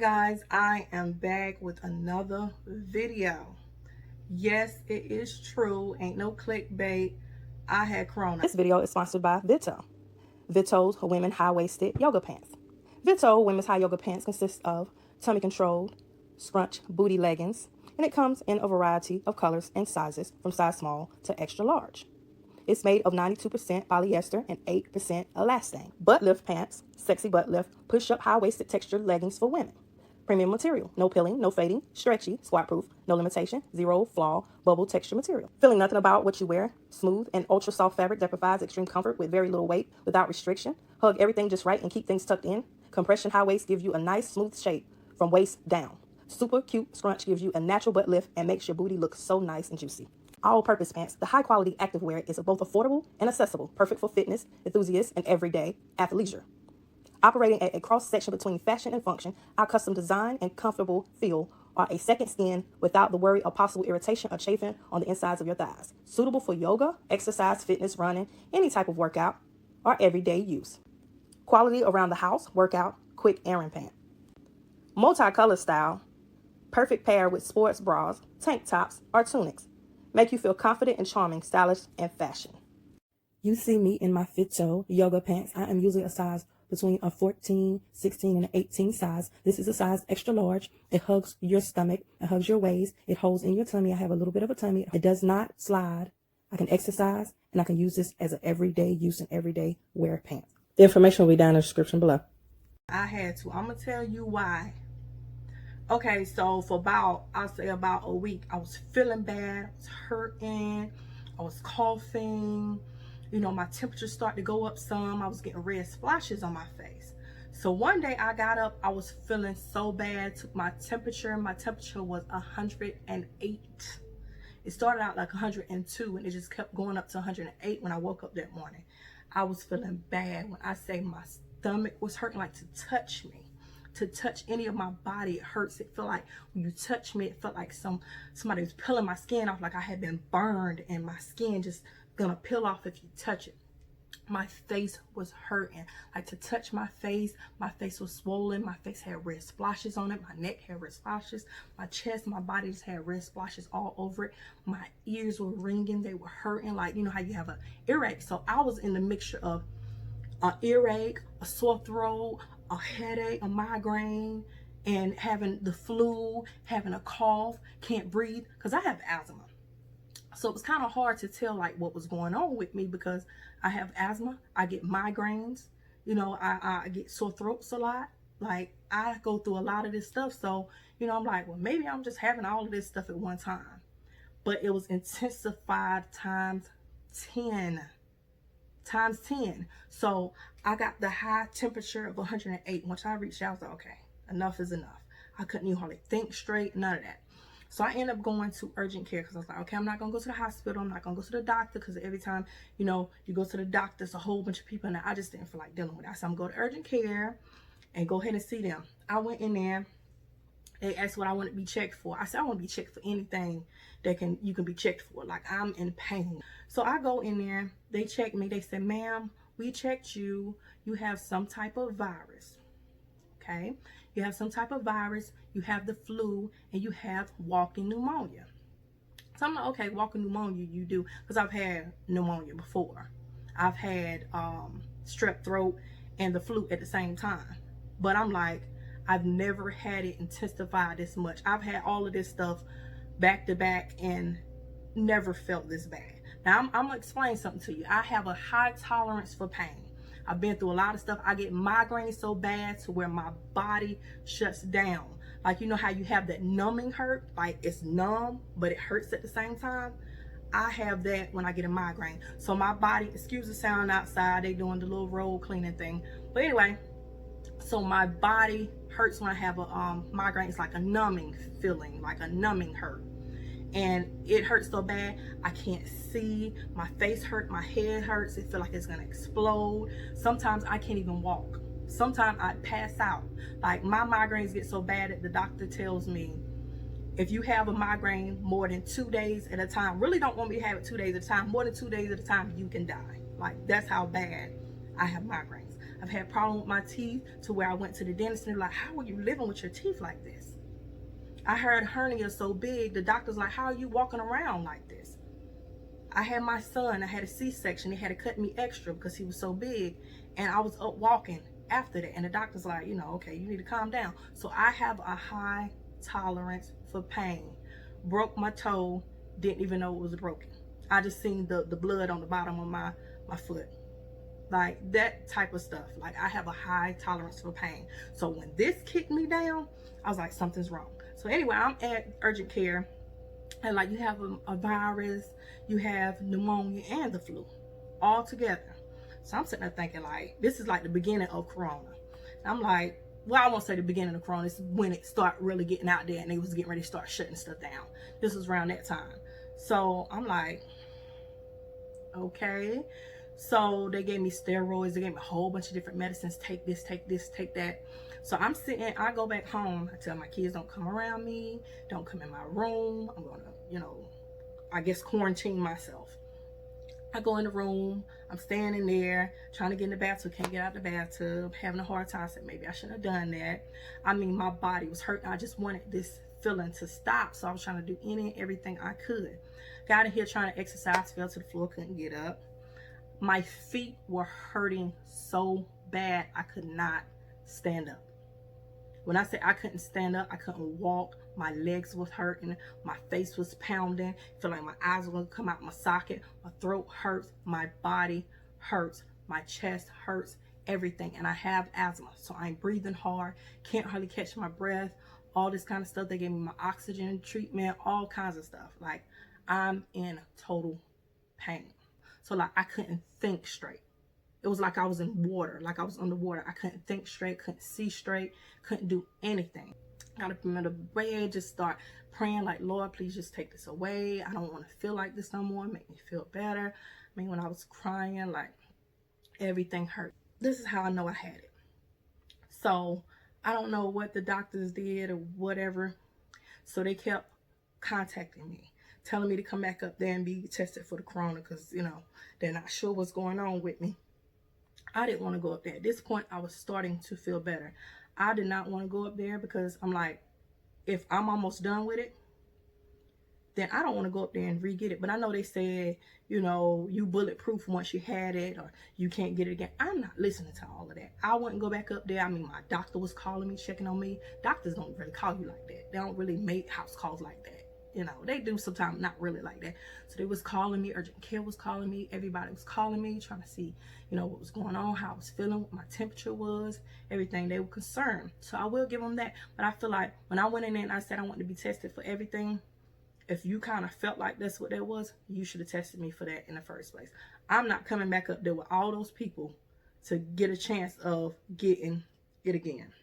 Guys, I am back with another video. Yes, it is true, ain't no clickbait. I had corona. This video is sponsored by Vito. Vito's women high-waisted yoga pants. Vito women's high yoga pants consist of tummy controlled scrunch booty leggings, and it comes in a variety of colors and sizes from size small to extra large. It's made of 92% polyester and 8% elastane. Butt lift pants, sexy butt lift, push-up high-waisted textured leggings for women. Premium material, no pilling, no fading, stretchy, squat proof, no limitation, zero flaw, bubble texture material. Feeling nothing about what you wear, smooth and ultra soft fabric that provides extreme comfort with very little weight without restriction. Hug everything just right and keep things tucked in. Compression high waist gives you a nice smooth shape from waist down. Super cute scrunch gives you a natural butt lift and makes your booty look so nice and juicy. All-purpose pants, the high-quality activewear is both affordable and accessible, perfect for fitness enthusiasts and everyday athleisure. Operating at a cross-section between fashion and function, our custom design and comfortable feel are a second skin without the worry of possible irritation or chafing on the insides of your thighs. Suitable for yoga, exercise, fitness, running, any type of workout, or everyday use. Quality around the house, workout, quick errand pant. Multicolor style, perfect pair with sports bras, tank tops, or tunics. Make you feel confident and charming, stylish, and fashion. You see me in my Vito yoga pants. I am usually a size between a 14, 16, and an 18 size. This is a size extra large. It hugs your stomach. It hugs your waist. It holds in your tummy. I have a little bit of a tummy. It does not slide. I can exercise, and I can use this as an everyday use and everyday wear pant. The information will be down in the description below. I had to. I'm going to tell you why. Okay, so for I'll say about a week, I was feeling bad. I was hurting. I was coughing. You know, my temperature started to go up some. I was getting red splashes on my face. So one day I got up, I was feeling so bad. Took my temperature. My temperature was 108. It started out like 102 and it just kept going up to 108 when I woke up that morning. I was feeling bad. When I say my stomach was hurting, like to touch me. To touch any of my body, it hurts. It felt like when you touch me, it felt like somebody was peeling my skin off, like I had been burned and my skin just gonna peel off if you touch it. My face was hurting. Like to touch my face was swollen. My face had red splashes on it. My neck had red splashes. My chest, my body just had red splashes all over it. My ears were ringing. They were hurting. Like, you know how you have an earache. So I was in the mixture of an earache, a sore throat, a headache, a migraine, and having the flu, having a cough, can't breathe, because I have asthma. So it was kind of hard to tell like what was going on with me because I have asthma, I get migraines, you know, I get sore throats a lot. Like I go through a lot of this stuff. So, you know, I'm like, well, maybe I'm just having all of this stuff at one time. But it was intensified times 10. So I got the high temperature of 108. Once I reached out, I was like, okay, enough is enough. I couldn't even hardly think straight, none of that. So I ended up going to urgent care because I was like, okay, I'm not gonna go to the hospital. I'm not gonna go to the doctor because every time, you know, you go to the doctor, it's a whole bunch of people and I just didn't feel like dealing with that. So I'm going to urgent care and go ahead and see them. I went in there. They asked what I want to be checked for. I said, I want to be checked for anything that you can be checked for. Like I'm in pain. So I go in there, they check me. They said, ma'am, we checked you. You have some type of virus. Okay. You have some type of virus. You have the flu and you have walking pneumonia. So I'm like, okay, walking pneumonia you do. Because I've had pneumonia before. I've had strep throat and the flu at the same time. But I'm like, I've never had it intensified this much. I've had all of this stuff back to back and never felt this bad. Now, I'm going to explain something to you. I have a high tolerance for pain. I've been through a lot of stuff. I get migraines so bad to where my body shuts down. Like, you know how you have that numbing hurt? Like, it's numb, but it hurts at the same time. I have that when I get a migraine. So my body, excuse the sound outside, they doing the little road cleaning thing. But anyway, so my body hurts when I have a migraine. It's like a numbing feeling, like a numbing hurt. And it hurts so bad, I can't see. My face hurts, my head hurts. It feels like it's gonna explode. Sometimes I can't even walk. Sometimes I pass out. Like my migraines get so bad that the doctor tells me, if you have a migraine more than 2 days at a time, really don't want me to have it 2 days at a time, more than 2 days at a time, you can die. Like that's how bad I have migraines. I've had problem with my teeth to where I went to the dentist and they're like, how are you living with your teeth like this? I heard hernia so big, the doctor's like, how are you walking around like this? I had my son, I had a C-section. They had to cut me extra because he was so big, and I was up walking after that, and the doctor's like, you know, okay, you need to calm down. So I have a high tolerance for pain. Broke my toe, didn't even know it was broken. I just seen the blood on the bottom of my foot. Like that type of stuff. Like I have a high tolerance for pain. So when this kicked me down, I was like, something's wrong. So anyway, I'm at urgent care, and like you have a virus, you have pneumonia and the flu all together. So I'm sitting there thinking like, this is like the beginning of Corona. And I'm like, well, I won't say the beginning of Corona. It's when it started really getting out there and they was getting ready to start shutting stuff down. This was around that time. So I'm like, okay. So they gave me steroids. They gave me a whole bunch of different medicines. Take this, take that. So I'm sitting, I go back home. I tell my kids, don't come around me. Don't come in my room. I'm going to, you know, I guess quarantine myself. I go in the room. I'm standing there trying to get in the bathtub. Can't get out the bathtub. Having a hard time. I said, maybe I shouldn't have done that. I mean, my body was hurting. I just wanted this feeling to stop. So I was trying to do any and everything I could. Got in here trying to exercise. Fell to the floor. Couldn't get up. My feet were hurting so bad I could not stand up. When I say I couldn't stand up, I couldn't walk. My legs was hurting. My face was pounding. I feel like my eyes were going to come out my socket. My throat hurts. My body hurts. My chest hurts. Everything. And I have asthma. So I'm breathing hard. Can't hardly catch my breath. All this kind of stuff. They gave me my oxygen treatment. All kinds of stuff. Like I'm in total pain. So like I couldn't think straight. It was like I was in water, like I was underwater. I couldn't think straight, couldn't see straight, couldn't do anything. Got up in the bed, just start praying like, Lord, please just take this away. I don't want to feel like this no more. Make me feel better. I mean, when I was crying, like everything hurt. This is how I know I had it. So I don't know what the doctors did or whatever. So they kept contacting me, telling me to come back up there and be tested for the corona because, you know, they're not sure what's going on with me. I didn't want to go up there. At this point, I was starting to feel better. I did not want to go up there because I'm like, if I'm almost done with it, then I don't want to go up there and re-get it. But I know they said, you know, you bulletproof once you had it or you can't get it again. I'm not listening to all of that. I wouldn't go back up there. I mean, my doctor was calling me, checking on me. Doctors don't really call you like that. They don't really make house calls like that. You know, they do sometimes, not really like that. So they was calling me, urgent care was calling me, everybody was calling me, trying to see, you know, what was going on, how I was feeling, what my temperature was, everything. They were concerned. So I will give them that. But I feel like when I went in there and I said I wanted to be tested for everything, if you kind of felt like that's what that was, you should have tested me for that in the first place. I'm not coming back up there with all those people to get a chance of getting it again.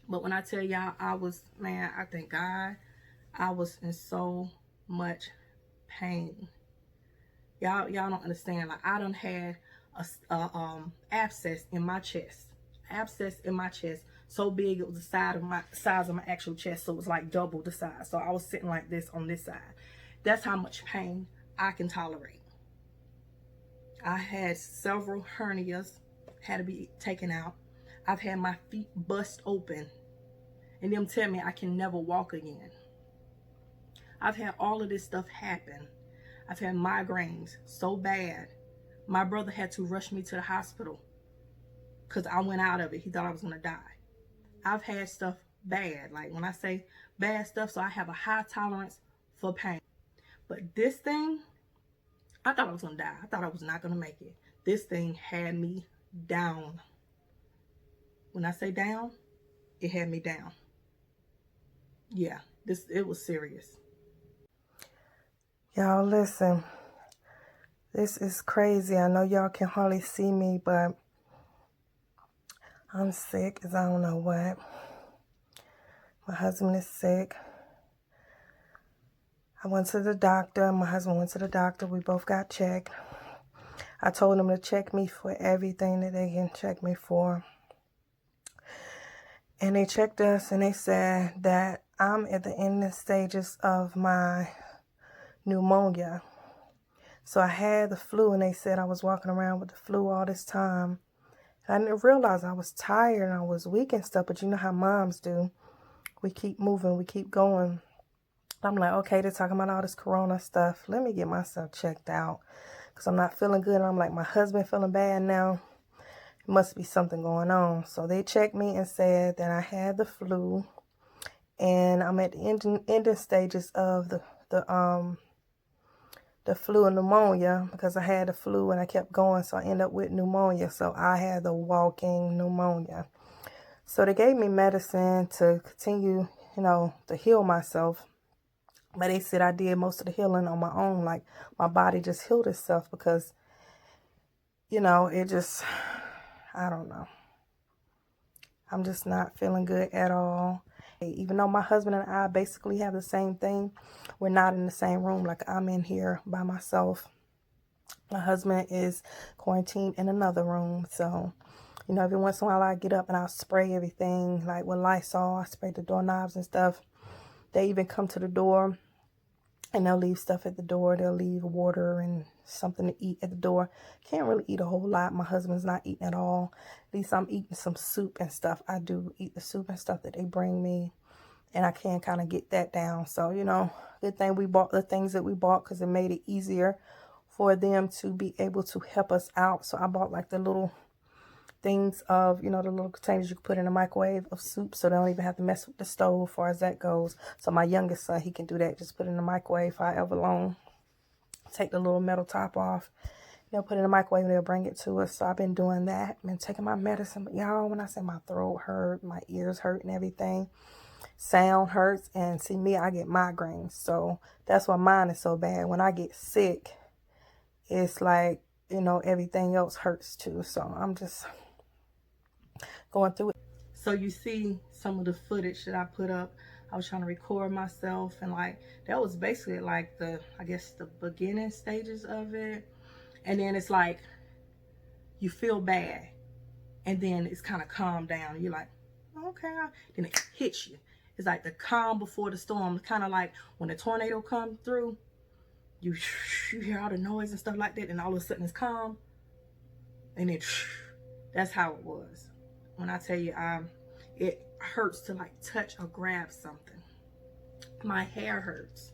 But when I tell y'all, I was, man, I thank God. I was in so much pain. Y'all don't understand. Like I done had a abscess in my chest. Abscess in my chest so big it was the size of my actual chest. So it was like double the size. So I was sitting like this on this side. That's how much pain I can tolerate. I had several hernias had to be taken out. I've had my feet bust open and them tell me I can never walk again. I've had all of this stuff happen. I've had migraines so bad. My brother had to rush me to the hospital because I went out of it. He thought I was going to die. I've had stuff bad. Like when I say bad stuff, so I have a high tolerance for pain. But this thing, I thought I was going to die. I thought I was not going to make it. This thing had me down. When I say down, it had me down. Yeah, it was serious. Y'all listen, this is crazy. I know y'all can hardly see me, but I'm sick as I don't know what. My husband is sick. I went to the doctor. My husband went to the doctor. We both got checked. I told them to check me for everything that they can check me for. And they checked us and they said that I'm at the ending stages of my pneumonia. So I had the flu and they said I was walking around with the flu all this time I didn't realize I was tired and I was weak and stuff, but you know how moms do. We keep moving, we keep going. I'm like, okay, they're talking about all this corona stuff. Let me get myself checked out because I'm not feeling good. And I'm like, my husband feeling bad now. It must be something going on. So they checked me and said that I had the flu, and I'm at the ending stages of the flu and pneumonia because I had the flu and I kept going. So I ended up with pneumonia. So I had the walking pneumonia. So they gave me medicine to continue, to heal myself. But they said I did most of the healing on my own. Like my body just healed itself because, it just, I don't know. I'm just not feeling good at all. Even though my husband and I basically have the same thing, we're not in the same room. Like I'm in here by myself. My husband is quarantined in another room. So, every once in a while I get up and I'll spray everything. Like with Lysol, I spray the doorknobs and stuff. They even come to the door and they'll leave stuff at the door. They'll leave water and something to eat at the door. Can't really eat a whole lot. My husband's not eating at all. At least I'm eating some soup and stuff. I do eat the soup and stuff that they bring me. And I can kind of get that down. So, good thing we bought the things that we bought because it made it easier for them to be able to help us out. So I bought like the little things of, the little containers you can put in the microwave of soup, so they don't even have to mess with the stove as far as that goes. So my youngest son, he can do that. Just put it in the microwave however long. Take the little metal top off. They'll put it in the microwave and they'll bring it to us. So I've been doing that. I've been taking my medicine. But y'all, when I say my throat hurt, my ears hurt and everything, sound hurts. And see me, I get migraines. So that's why mine is so bad. When I get sick, it's like, everything else hurts too. So I'm just going through it. So you see some of the footage that I put up. I was trying to record myself, and like that was basically like the beginning stages of it. And then it's like you feel bad, and then it's kind of calmed down. You're like, okay. Then it hits you. It's like the calm before the storm. It's kind of like when a tornado comes through, you hear all the noise and stuff like that, and all of a sudden it's calm, and then that's how it was. When I tell you, it hurts to like touch or grab something. My hair hurts.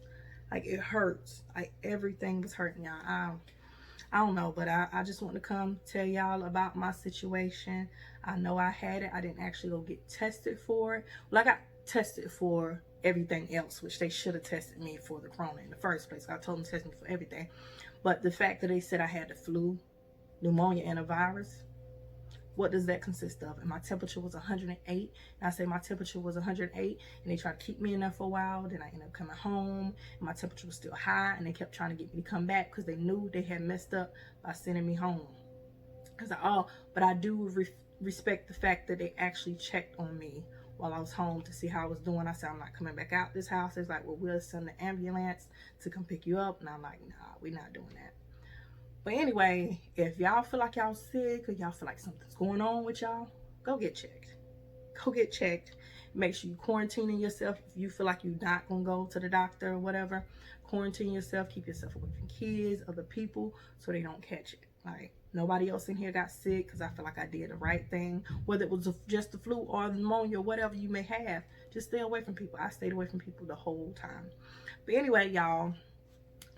Like it hurts. Like everything was hurting, y'all. I don't know, but I just want to come tell y'all about my situation. I know I had it. I didn't actually go get tested for it. Well, I got tested for everything else, which they should have tested me for the corona in the first place. I told them to test me for everything. But the fact that they said I had the flu, pneumonia, and a virus, what does that consist of? And my temperature was 108. And I say my temperature was 108, and they tried to keep me in there for a while. Then I ended up coming home, and my temperature was still high, and they kept trying to get me to come back because they knew they had messed up by sending me home. I was like, oh, but I do respect the fact that they actually checked on me while I was home to see how I was doing. I said, I'm not coming back out this house. It's like, well, we'll send the ambulance to come pick you up. And I'm like, nah, we're not doing that. But anyway, if y'all feel like y'all sick or y'all feel like something's going on with y'all, go get checked. Go get checked. Make sure you quarantining yourself. If you feel like you're not going to go to the doctor or whatever, quarantine yourself. Keep yourself away from kids, other people, so they don't catch it. Like, nobody else in here got sick because I feel like I did the right thing. Whether it was just the flu or the pneumonia or whatever you may have, just stay away from people. I stayed away from people the whole time. But anyway, y'all,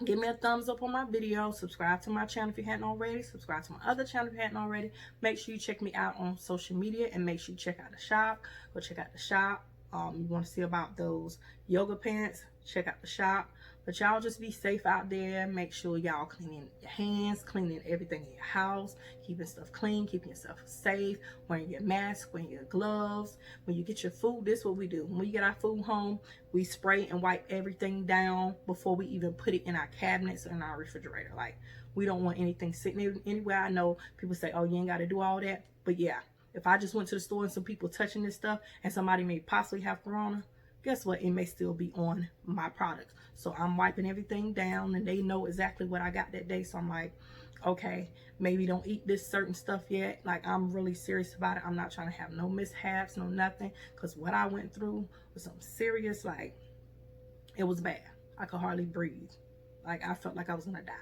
give me a thumbs up on my video. Subscribe to my channel if you hadn't already. Subscribe to my other channel if you hadn't already. Make sure you check me out on social media, and make sure you check out the shop. Go check out the shop. You want to see about those yoga pants, check out the shop. But y'all just be safe out there. Make sure y'all cleaning your hands, cleaning everything in your house, keeping stuff clean, keeping yourself safe, wearing your mask, wearing your gloves. When you get your food, this is what we do. When we get our food home, we spray and wipe everything down before we even put it in our cabinets or in our refrigerator. Like, we don't want anything sitting anywhere. I know people say, oh, you ain't got to do all that. But yeah, if I just went to the store and some people touching this stuff and somebody may possibly have corona, guess what? It may still be on my products. So I'm wiping everything down, and they know exactly what I got that day. So I'm like, okay, maybe don't eat this certain stuff yet. Like, I'm really serious about it. I'm not trying to have no mishaps, no nothing. Because what I went through was something serious. Like, it was bad. I could hardly breathe. Like, I felt like I was going to die.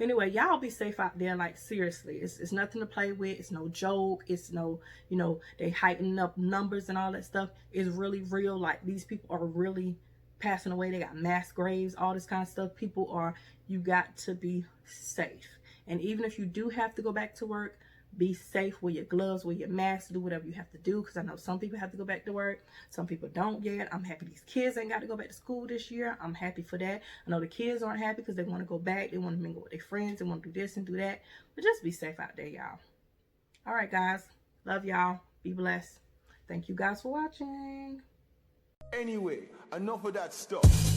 Anyway, y'all be safe out there. Like, seriously, it's nothing to play with. It's no joke. It's no, you know, they heightening up numbers and all that stuff. It's really real. Like, these people are really passing away. They got mass graves, all this kind of stuff. People are, you got to be safe. And even if you do have to go back to work, be safe. Wear your gloves, wear your mask, do whatever you have to do, because I know some people have to go back to work, some people don't yet. I'm happy these kids ain't got to go back to school this year. I'm happy for that. I know the kids aren't happy because they want to go back, they want to mingle with their friends, they want to do this and do that. But just be safe out there, y'all. All right, guys, love y'all. Be blessed. Thank you guys for watching. Anyway, enough of that stuff.